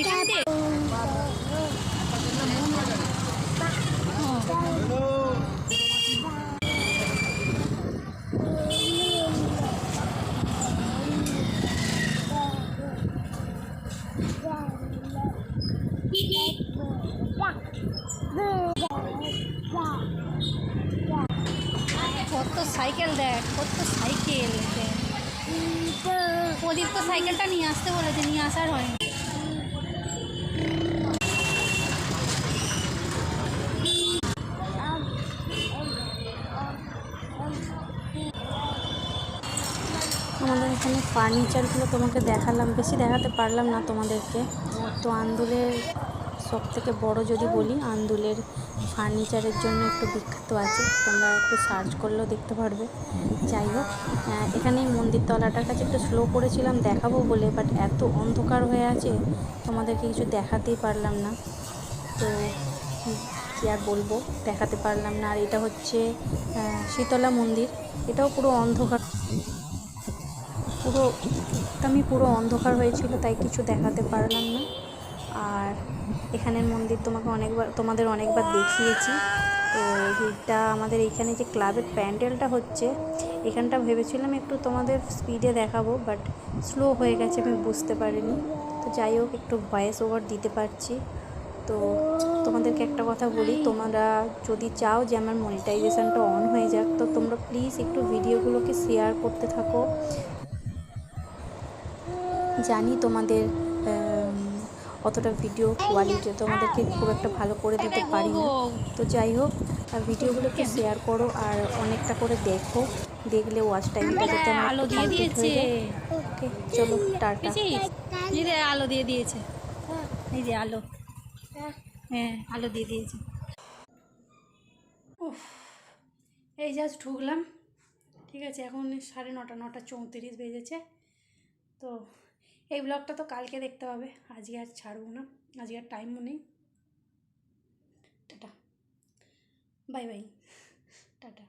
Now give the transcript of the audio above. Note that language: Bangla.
ওইখানতে কত সাইকেল দেখ, কত সাইকেল দেখ। প্রদীপ তো সাইকেলটা নিয়ে আসতে বলেছে, নিয়ে আসার হয়নি। আমাদের এখানে ফার্নিচারগুলো তোমাকে দেখালাম, বেশি দেখাতে পারলাম না তোমাদেরকে। তো আন্দুলের সবথেকে বড় যদি বলি, আন্দুলের ফার্নিচারের জন্য একটু বিখ্যাত আছে, তোমরা একটু সার্চ করলেও দেখতে পারবে। যাই হোক, এখানেই মন্দির তলাটার কাছে একটু স্লো করেছিলাম দেখাবো বলে, বাট এত অন্ধকার হয়ে আছে তোমাদেরকে কিছু দেখাতেই পারলাম না। তো কী আর বলবো, দেখাতে পারলাম না। আর এটা হচ্ছে শীতলা মন্দির, এটাও পুরো অন্ধকার, পুরো অন্ধকার হয়েছিল, তাই কিছু দেখাতে পারলাম না। আর এখানের মন্দির তোমাদের অনেকবার দেখিয়েছি। তো এটা আমাদের এইখানে যে ক্লাবের প্যান্ডেলটা হচ্ছে, এখানটা ভেবেছিলাম একটু তোমাদের স্পিডে দেখাবো, বাট স্লো হয়ে গেছে, আমি বুঝতে পারিনি। তো যাই হোক, একটু ভয়েস ওভার দিতে পারছি। তো তোমাদেরকে একটা কথা বলি, তোমরা যদি চাও যে আমার মনিটাইজেশনটা অন হয়ে যাক, তো তোমরা প্লিজ একটু ভিডিওগুলোকে শেয়ার করতে থাকো। জানি তোমাদের অতটা ভিডিও কোয়ালিটি তোমাদেরকে খুব একটা ভালো করে দিতে পারি না। তো যাই হোক, ভিডিওগুলোকে শেয়ার করো আর অনেকটা করে দেখো, দেখলে ওয়াচ টাইমটা যাতে আমার আলো দিয়ে কমপ্লিট দিয়েছে। হয়ে যায়। ওকে, চলো টাটা। এই যে আলো দিয়ে দিয়েছে, এই যে আলো, হ্যাঁ আলো দিয়ে দিয়েছে। উফ, এই জাস্ট ঢুকলাম, ঠিক আছে, এখন 9:30, 9:34 বেজেছে। তো এই ব্লগটা তো কালকে দেখতে হবে, আজকে আর ছাড়বো না, আজকে আর টাইমও নেই। Tata, bye bye, tata.